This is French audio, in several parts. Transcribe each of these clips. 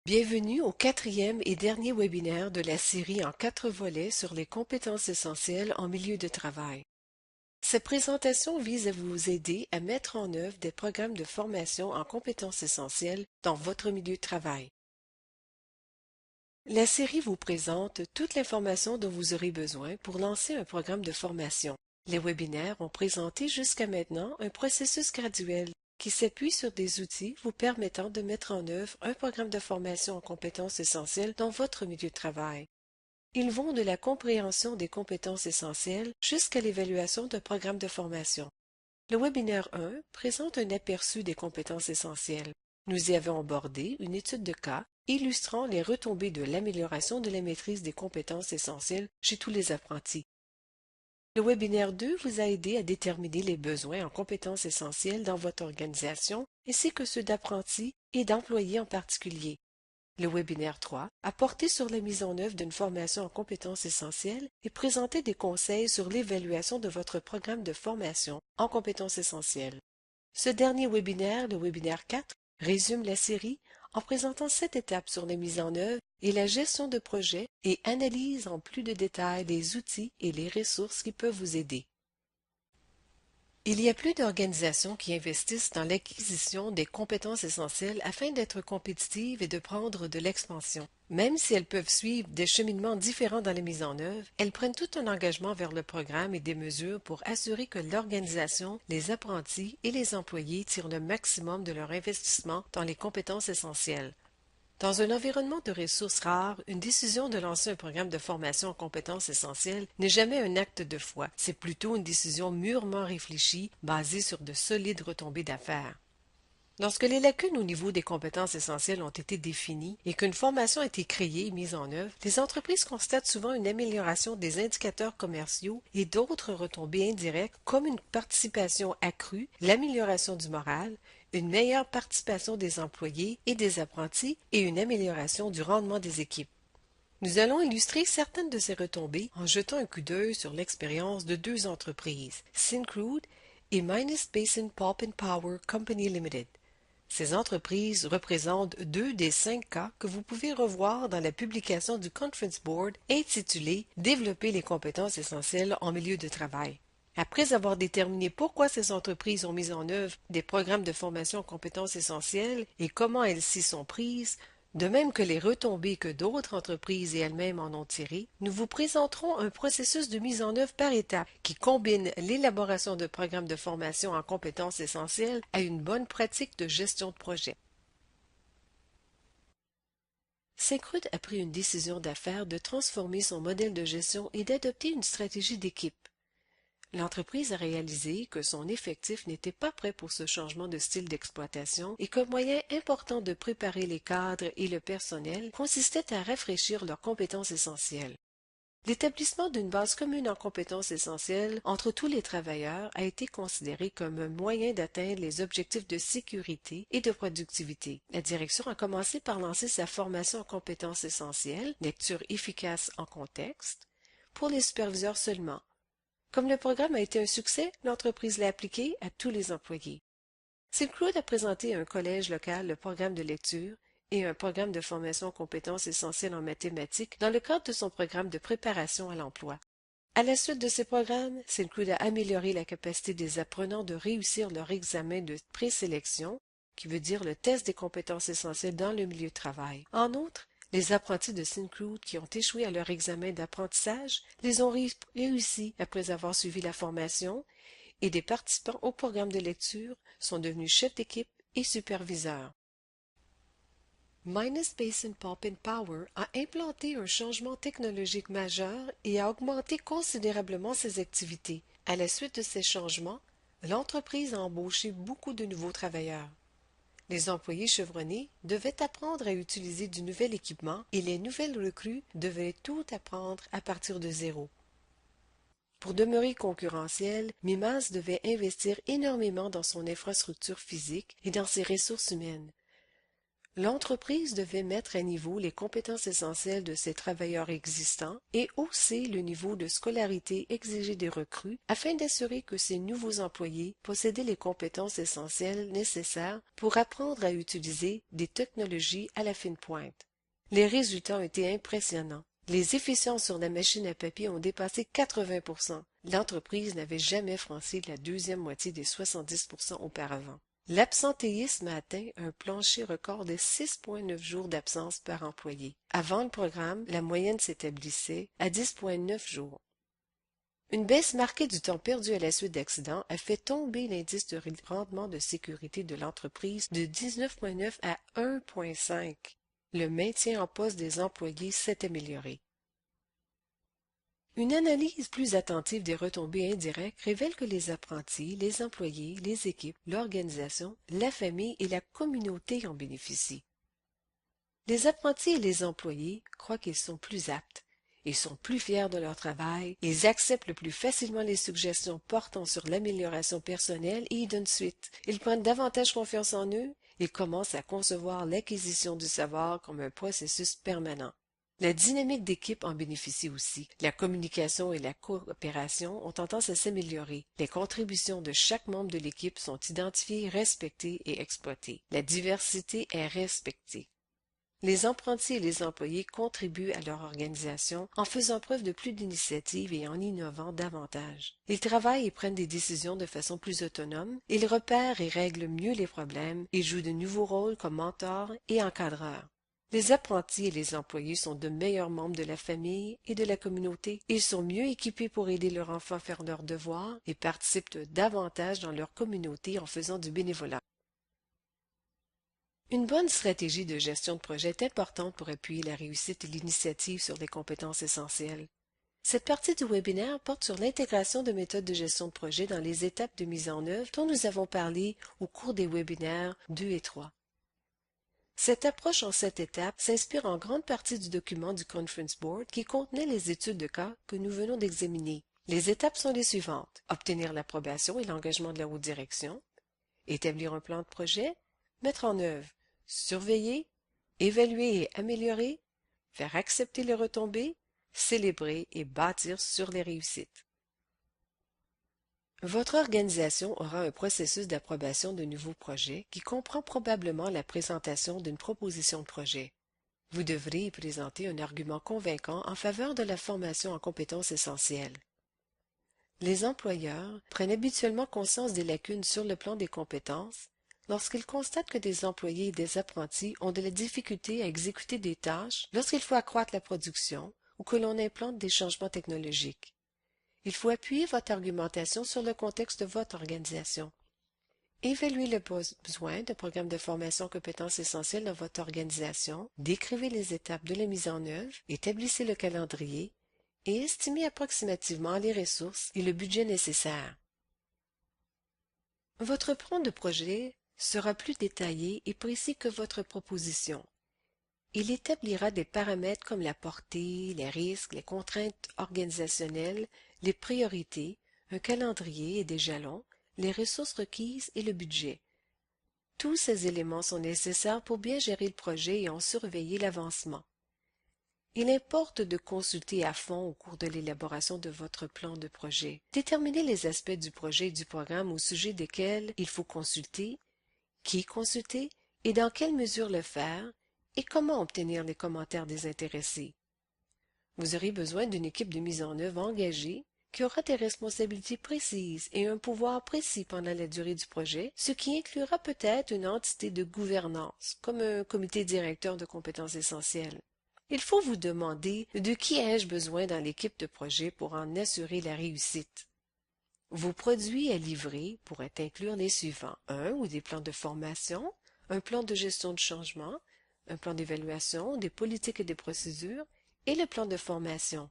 Bienvenue au quatrième et dernier webinaire de la série en 4 volets sur les compétences essentielles en milieu de travail. Cette présentation vise à vous aider à mettre en œuvre des programmes de formation en compétences essentielles dans votre milieu de travail. La série vous présente toute l'information dont vous aurez besoin pour lancer un programme de formation. Les webinaires ont présenté jusqu'à maintenant un processus graduel qui s'appuie sur des outils vous permettant de mettre en œuvre un programme de formation en compétences essentielles dans votre milieu de travail. Ils vont de la compréhension des compétences essentielles jusqu'à l'évaluation d'un programme de formation. Le webinaire 1 présente un aperçu des compétences essentielles. Nous y avons abordé une étude de cas illustrant les retombées de l'amélioration de la maîtrise des compétences essentielles chez tous les apprentis. Le webinaire 2 vous a aidé à déterminer les besoins en compétences essentielles dans votre organisation ainsi que ceux d'apprentis et d'employés en particulier. Le webinaire 3 a porté sur la mise en œuvre d'une formation en compétences essentielles et présenté des conseils sur l'évaluation de votre programme de formation en compétences essentielles. Ce dernier webinaire, le webinaire 4, résume la série en présentant 7 étapes sur la mise en œuvre et la gestion de projet et analyse en plus de détails les outils et les ressources qui peuvent vous aider. Il y a plus d'organisations qui investissent dans l'acquisition des compétences essentielles afin d'être compétitives et de prendre de l'expansion. Même si elles peuvent suivre des cheminements différents dans la mise en œuvre, elles prennent tout un engagement vers le programme et des mesures pour assurer que l'organisation, les apprentis et les employés tirent le maximum de leur investissement dans les compétences essentielles. Dans un environnement de ressources rares, une décision de lancer un programme de formation en compétences essentielles n'est jamais un acte de foi, c'est plutôt une décision mûrement réfléchie, basée sur de solides retombées d'affaires. Lorsque les lacunes au niveau des compétences essentielles ont été définies et qu'une formation a été créée et mise en œuvre, les entreprises constatent souvent une amélioration des indicateurs commerciaux et d'autres retombées indirectes comme une participation accrue, l'amélioration du moral, une meilleure participation des employés et des apprentis et une amélioration du rendement des équipes. Nous allons illustrer certaines de ces retombées en jetant un coup d'œil sur l'expérience de 2 entreprises, Syncrude et Minus Basin Pulp and Power Company Limited. Ces entreprises représentent 2 des 5 cas que vous pouvez revoir dans la publication du Conference Board intitulée Développer les compétences essentielles en milieu de travail. Après avoir déterminé pourquoi ces entreprises ont mis en œuvre des programmes de formation en compétences essentielles et comment elles s'y sont prises, de même que les retombées que d'autres entreprises et elles-mêmes en ont tirées, nous vous présenterons un processus de mise en œuvre par étapes qui combine l'élaboration de programmes de formation en compétences essentielles à une bonne pratique de gestion de projet. Syncrude a pris une décision d'affaires de transformer son modèle de gestion et d'adopter une stratégie d'équipe. L'entreprise a réalisé que son effectif n'était pas prêt pour ce changement de style d'exploitation et qu'un moyen important de préparer les cadres et le personnel consistait à rafraîchir leurs compétences essentielles. L'établissement d'une base commune en compétences essentielles entre tous les travailleurs a été considéré comme un moyen d'atteindre les objectifs de sécurité et de productivité. La direction a commencé par lancer sa formation en compétences essentielles, lecture efficace en contexte, pour les superviseurs seulement. Comme le programme a été un succès, l'entreprise l'a appliqué à tous les employés. Syncrude a présenté à un collège local le programme de lecture et un programme de formation aux compétences essentielles en mathématiques dans le cadre de son programme de préparation à l'emploi. À la suite de ces programmes, Syncrude a amélioré la capacité des apprenants de réussir leur examen de présélection, qui veut dire le test des compétences essentielles dans le milieu de travail. En outre, les apprentis de Syncrude qui ont échoué à leur examen d'apprentissage les ont réussi après avoir suivi la formation et des participants au programme de lecture sont devenus chefs d'équipe et superviseurs. Minus Basin Pulp and Power a implanté un changement technologique majeur et a augmenté considérablement ses activités. À la suite de ces changements, l'entreprise a embauché beaucoup de nouveaux travailleurs. Les employés chevronnés devaient apprendre à utiliser du nouvel équipement et les nouvelles recrues devaient tout apprendre à partir de zéro. Pour demeurer concurrentiel, Mimas devait investir énormément dans son infrastructure physique et dans ses ressources humaines. L'entreprise devait mettre à niveau les compétences essentielles de ses travailleurs existants et hausser le niveau de scolarité exigé des recrues afin d'assurer que ces nouveaux employés possédaient les compétences essentielles nécessaires pour apprendre à utiliser des technologies à la fine pointe. Les résultats ont été impressionnants. Les efficiences sur la machine à papier ont dépassé 80%. L'entreprise n'avait jamais franchi la deuxième moitié des 70% auparavant. L'absentéisme a atteint un plancher record de 6,9 jours d'absence par employé. Avant le programme, la moyenne s'établissait à 10,9 jours. Une baisse marquée du temps perdu à la suite d'accidents a fait tomber l'indice de rendement de sécurité de l'entreprise de 19,9 à 1,5. Le maintien en poste des employés s'est amélioré. Une analyse plus attentive des retombées indirectes révèle que les apprentis, les employés, les équipes, l'organisation, la famille et la communauté en bénéficient. Les apprentis et les employés croient qu'ils sont plus aptes. Ils sont plus fiers de leur travail, ils acceptent plus facilement les suggestions portant sur l'amélioration personnelle et y donnent suite. Ils prennent davantage confiance en eux, ils commencent à concevoir l'acquisition du savoir comme un processus permanent. La dynamique d'équipe en bénéficie aussi. La communication et la coopération ont tendance à s'améliorer. Les contributions de chaque membre de l'équipe sont identifiées, respectées et exploitées. La diversité est respectée. Les apprentis et les employés contribuent à leur organisation en faisant preuve de plus d'initiative et en innovant davantage. Ils travaillent et prennent des décisions de façon plus autonome, ils repèrent et règlent mieux les problèmes et jouent de nouveaux rôles comme mentors et encadreurs. Les apprentis et les employés sont de meilleurs membres de la famille et de la communauté. Ils sont mieux équipés pour aider leurs enfants à faire leurs devoirs et participent davantage dans leur communauté en faisant du bénévolat. Une bonne stratégie de gestion de projet est importante pour appuyer la réussite et l'initiative sur les compétences essentielles. Cette partie du webinaire porte sur l'intégration de méthodes de gestion de projet dans les étapes de mise en œuvre dont nous avons parlé au cours des webinaires 2 et 3. Cette approche en 7 étapes s'inspire en grande partie du document du Conference Board qui contenait les études de cas que nous venons d'examiner. Les étapes sont les suivantes: obtenir l'approbation et l'engagement de la haute direction, établir un plan de projet, mettre en œuvre, surveiller, évaluer et améliorer, faire accepter les retombées, célébrer et bâtir sur les réussites. Votre organisation aura un processus d'approbation de nouveaux projets qui comprend probablement la présentation d'une proposition de projet. Vous devrez y présenter un argument convaincant en faveur de la formation en compétences essentielles. Les employeurs prennent habituellement conscience des lacunes sur le plan des compétences lorsqu'ils constatent que des employés et des apprentis ont de la difficulté à exécuter des tâches lorsqu'il faut accroître la production ou que l'on implante des changements technologiques. Il faut appuyer votre argumentation sur le contexte de votre organisation. Évaluez le besoin de programmes de formation en compétences essentielles dans votre organisation, décrivez les étapes de la mise en œuvre, établissez le calendrier et estimez approximativement les ressources et le budget nécessaires. Votre plan de projet sera plus détaillé et précis que votre proposition. Il établira des paramètres comme la portée, les risques, les contraintes organisationnelles, les priorités, un calendrier et des jalons, les ressources requises et le budget. Tous ces éléments sont nécessaires pour bien gérer le projet et en surveiller l'avancement. Il importe de consulter à fond au cours de l'élaboration de votre plan de projet. Déterminez les aspects du projet et du programme au sujet desquels il faut consulter, qui consulter et dans quelle mesure le faire, et comment obtenir les commentaires des intéressés. Vous aurez besoin d'une équipe de mise en œuvre engagée qui aura des responsabilités précises et un pouvoir précis pendant la durée du projet, ce qui inclura peut-être une entité de gouvernance, comme un comité directeur de compétences essentielles. Il faut vous demander de qui ai-je besoin dans l'équipe de projet pour en assurer la réussite. Vos produits à livrer pourraient inclure les suivants: un ou des plans de formation, un plan de gestion de changement, un plan d'évaluation, des politiques et des procédures, et le plan de formation.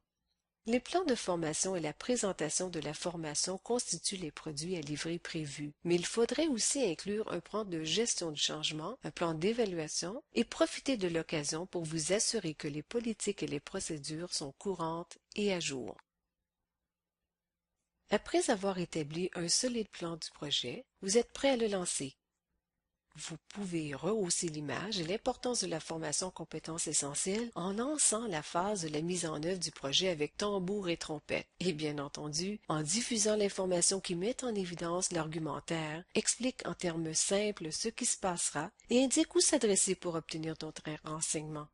Les plans de formation et la présentation de la formation constituent les produits à livrer prévus, mais il faudrait aussi inclure un plan de gestion du changement, un plan d'évaluation et profiter de l'occasion pour vous assurer que les politiques et les procédures sont courantes et à jour. Après avoir établi un solide plan du projet, vous êtes prêt à le lancer. Vous pouvez rehausser l'image et l'importance de la formation en compétences essentielles en lançant la phase de la mise en œuvre du projet avec tambour et trompette. Et bien entendu, en diffusant l'information qui met en évidence l'argumentaire, explique en termes simples ce qui se passera et indique où s'adresser pour obtenir d'autres renseignements.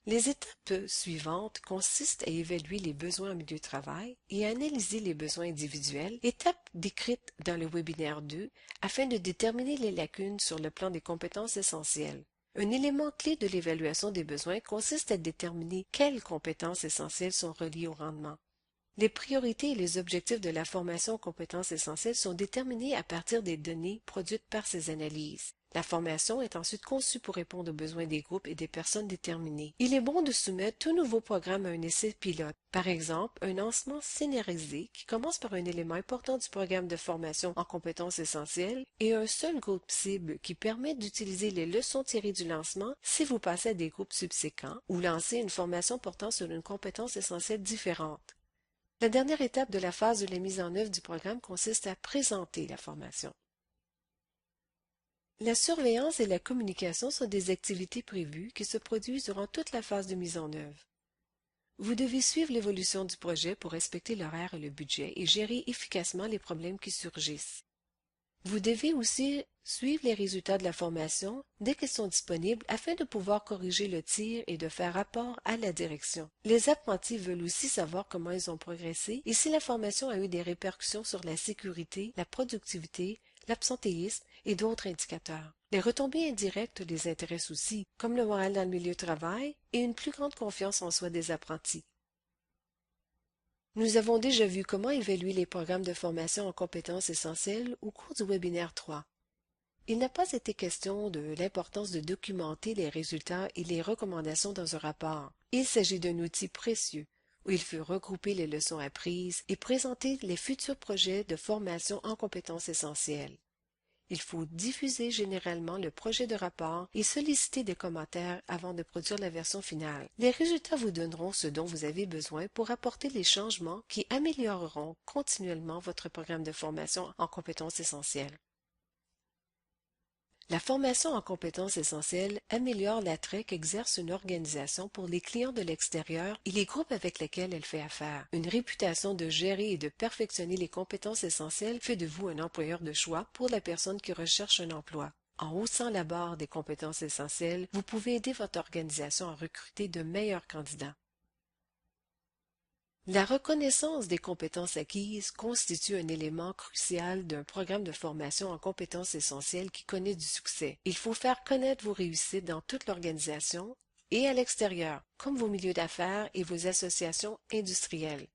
Les étapes suivantes consistent à évaluer les besoins en milieu de travail et à analyser les besoins individuels, étape décrite dans le webinaire 2 afin de déterminer les lacunes sur le plan des compétences essentielles. Un élément clé de l'évaluation des besoins consiste à déterminer quelles compétences essentielles sont reliées au rendement. Les priorités et les objectifs de la formation aux compétences essentielles sont déterminés à partir des données produites par ces analyses. La formation est ensuite conçue pour répondre aux besoins des groupes et des personnes déterminées. Il est bon de soumettre tout nouveau programme à un essai pilote. Par exemple, un lancement scénarisé qui commence par un élément important du programme de formation en compétences essentielles et un seul groupe cible qui permet d'utiliser les leçons tirées du lancement si vous passez à des groupes subséquents ou lancer une formation portant sur une compétence essentielle différente. La dernière étape de la phase de la mise en œuvre du programme consiste à présenter la formation. La surveillance et la communication sont des activités prévues qui se produisent durant toute la phase de mise en œuvre. Vous devez suivre l'évolution du projet pour respecter l'horaire et le budget et gérer efficacement les problèmes qui surgissent. Vous devez aussi suivre les résultats de la formation dès qu'ils sont disponibles afin de pouvoir corriger le tir et de faire rapport à la direction. Les apprentis veulent aussi savoir comment ils ont progressé et si la formation a eu des répercussions sur la sécurité, la productivité, l'absentéisme et d'autres indicateurs. Les retombées indirectes les intéressent aussi, comme le moral dans le milieu de travail et une plus grande confiance en soi des apprentis. Nous avons déjà vu comment évaluer les programmes de formation en compétences essentielles au cours du webinaire 3. Il n'a pas été question de l'importance de documenter les résultats et les recommandations dans un rapport. Il s'agit d'un outil précieux où il faut regrouper les leçons apprises et présenter les futurs projets de formation en compétences essentielles. Il faut diffuser généralement le projet de rapport et solliciter des commentaires avant de produire la version finale. Les résultats vous donneront ce dont vous avez besoin pour apporter les changements qui amélioreront continuellement votre programme de formation en compétences essentielles. La formation en compétences essentielles améliore l'attrait qu'exerce une organisation pour les clients de l'extérieur et les groupes avec lesquels elle fait affaire. Une réputation de gérer et de perfectionner les compétences essentielles fait de vous un employeur de choix pour la personne qui recherche un emploi. En haussant la barre des compétences essentielles, vous pouvez aider votre organisation à recruter de meilleurs candidats. La reconnaissance des compétences acquises constitue un élément crucial d'un programme de formation en compétences essentielles qui connaît du succès. Il faut faire connaître vos réussites dans toute l'organisation et à l'extérieur, comme vos milieux d'affaires et vos associations industrielles.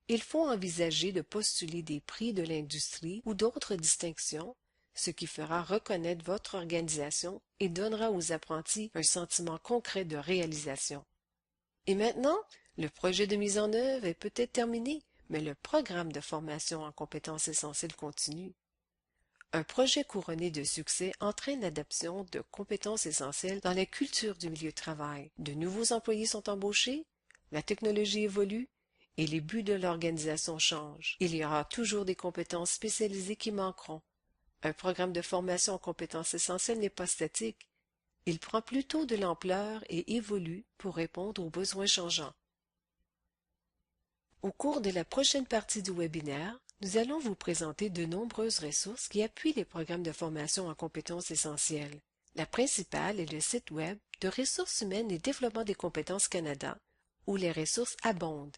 Il faut envisager de postuler des prix de l'industrie ou d'autres distinctions, ce qui fera reconnaître votre organisation et donnera aux apprentis un sentiment concret de réalisation. Et maintenant, le projet de mise en œuvre est peut-être terminé, mais le programme de formation en compétences essentielles continue. Un projet couronné de succès entraîne l'adoption de compétences essentielles dans la culture du milieu de travail. De nouveaux employés sont embauchés, la technologie évolue et les buts de l'organisation changent. Il y aura toujours des compétences spécialisées qui manqueront. Un programme de formation en compétences essentielles n'est pas statique. Il prend plutôt de l'ampleur et évolue pour répondre aux besoins changeants. Au cours de la prochaine partie du webinaire, nous allons vous présenter de nombreuses ressources qui appuient les programmes de formation en compétences essentielles. La principale est le site web de Ressources humaines et développement des compétences Canada, où les ressources abondent.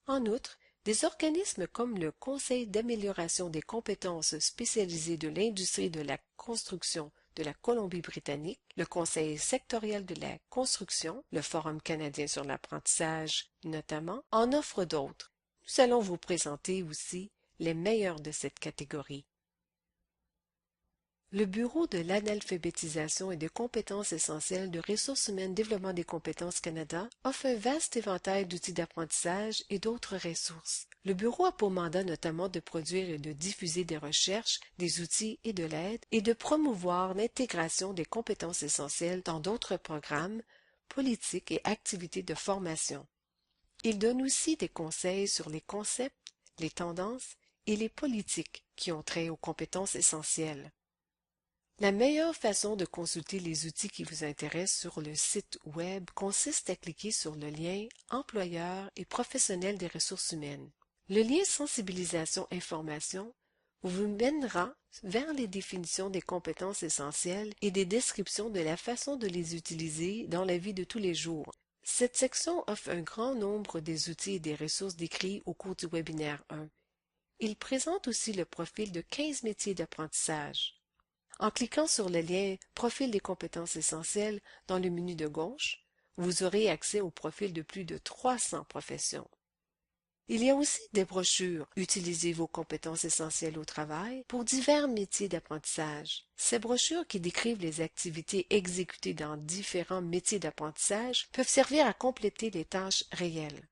En outre, des organismes comme le Conseil d'amélioration des compétences spécialisées de l'industrie de la construction de la Colombie-Britannique, le Conseil sectoriel de la construction, le Forum canadien sur l'apprentissage notamment, en offrent d'autres. Nous allons vous présenter aussi les meilleurs de cette catégorie. Le Bureau de l'analphabétisation et des compétences essentielles de Ressources humaines Développement des compétences Canada offre un vaste éventail d'outils d'apprentissage et d'autres ressources. Le Bureau a pour mandat notamment de produire et de diffuser des recherches, des outils et de l'aide et de promouvoir l'intégration des compétences essentielles dans d'autres programmes, politiques et activités de formation. Il donne aussi des conseils sur les concepts, les tendances et les politiques qui ont trait aux compétences essentielles. La meilleure façon de consulter les outils qui vous intéressent sur le site Web consiste à cliquer sur le lien Employeurs et professionnels des ressources humaines. Le lien Sensibilisation-Information vous mènera vers les définitions des compétences essentielles et des descriptions de la façon de les utiliser dans la vie de tous les jours. Cette section offre un grand nombre des outils et des ressources décrits au cours du webinaire 1. Il présente aussi le profil de 15 métiers d'apprentissage. En cliquant sur le lien Profil des compétences essentielles dans le menu de gauche, vous aurez accès au profil de plus de 300 professions. Il y a aussi des brochures Utilisez vos compétences essentielles au travail pour divers métiers d'apprentissage. Ces brochures qui décrivent les activités exécutées dans différents métiers d'apprentissage peuvent servir à compléter les tâches réelles.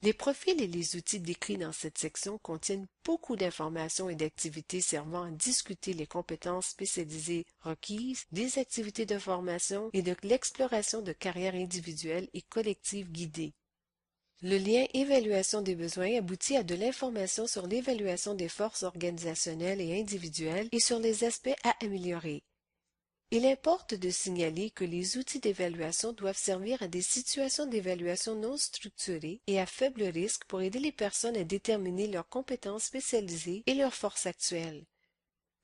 Les profils et les outils décrits dans cette section contiennent beaucoup d'informations et d'activités servant à discuter les compétences spécialisées requises, des activités de formation et de l'exploration de carrières individuelles et collectives guidées. Le lien Évaluation des besoins aboutit à de l'information sur l'évaluation des forces organisationnelles et individuelles et sur les aspects à améliorer. Il importe de signaler que les outils d'évaluation doivent servir à des situations d'évaluation non structurées et à faible risque pour aider les personnes à déterminer leurs compétences spécialisées et leurs forces actuelles.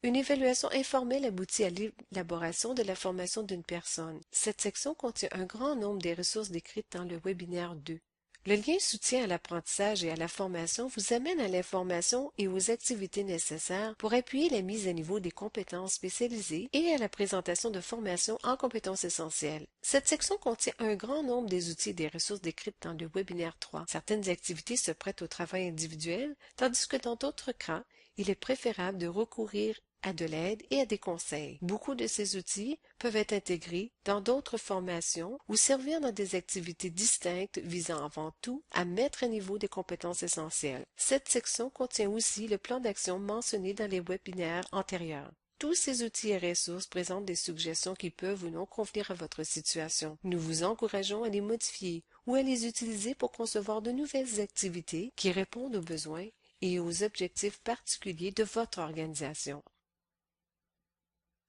Une évaluation informelle aboutit à l'élaboration de la formation d'une personne. Cette section contient un grand nombre des ressources décrites dans le webinaire 2. Le lien soutien à l'apprentissage et à la formation vous amène à l'information et aux activités nécessaires pour appuyer la mise à niveau des compétences spécialisées et à la présentation de formations en compétences essentielles. Cette section contient un grand nombre des outils et des ressources décrites dans le webinaire 3. Certaines activités se prêtent au travail individuel, tandis que dans d'autres cas, il est préférable de recourir à de l'aide et à des conseils. Beaucoup de ces outils peuvent être intégrés dans d'autres formations ou servir dans des activités distinctes visant avant tout à mettre à niveau des compétences essentielles. Cette section contient aussi le plan d'action mentionné dans les webinaires antérieurs. Tous ces outils et ressources présentent des suggestions qui peuvent ou non convenir à votre situation. Nous vous encourageons à les modifier ou à les utiliser pour concevoir de nouvelles activités qui répondent aux besoins et aux objectifs particuliers de votre organisation.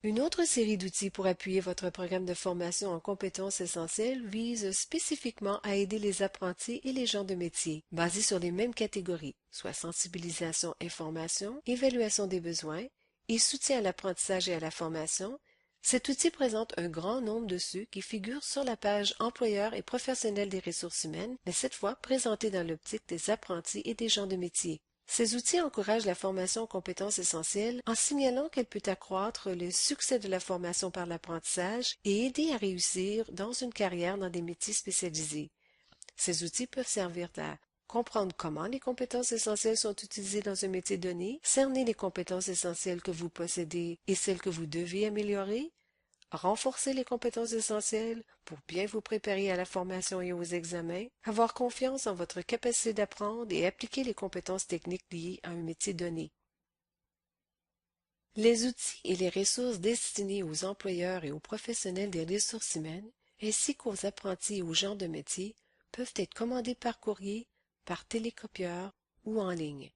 Une autre série d'outils pour appuyer votre programme de formation en compétences essentielles vise spécifiquement à aider les apprentis et les gens de métier, basés sur les mêmes catégories, soit sensibilisation, information, évaluation des besoins et soutien à l'apprentissage et à la formation. Cet outil présente un grand nombre de ceux qui figurent sur la page Employeurs et professionnels des ressources humaines, mais cette fois présentés dans l'optique des apprentis et des gens de métier. Ces outils encouragent la formation aux compétences essentielles en signalant qu'elle peut accroître le succès de la formation par l'apprentissage et aider à réussir dans une carrière dans des métiers spécialisés. Ces outils peuvent servir à comprendre comment les compétences essentielles sont utilisées dans un métier donné, cerner les compétences essentielles que vous possédez et celles que vous devez améliorer, renforcer les compétences essentielles pour bien vous préparer à la formation et aux examens, avoir confiance en votre capacité d'apprendre et appliquer les compétences techniques liées à un métier donné. Les outils et les ressources destinés aux employeurs et aux professionnels des ressources humaines, ainsi qu'aux apprentis et aux gens de métier, peuvent être commandés par courrier, par télécopieur ou en ligne.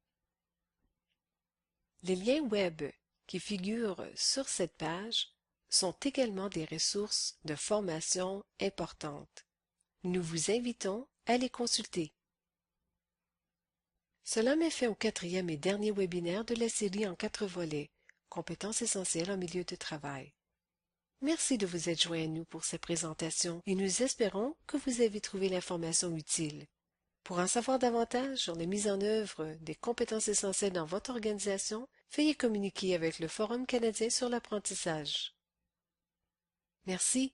Les liens web qui figurent sur cette page sont également des ressources de formation importantes. Nous vous invitons à les consulter. Cela met fin au 4e et dernier webinaire de la série en 4 volets, Compétences essentielles en milieu de travail. Merci de vous être joint à nous pour cette présentation et nous espérons que vous avez trouvé l'information utile. Pour en savoir davantage sur la mise en œuvre des compétences essentielles dans votre organisation, veuillez communiquer avec le Forum canadien sur l'apprentissage. Merci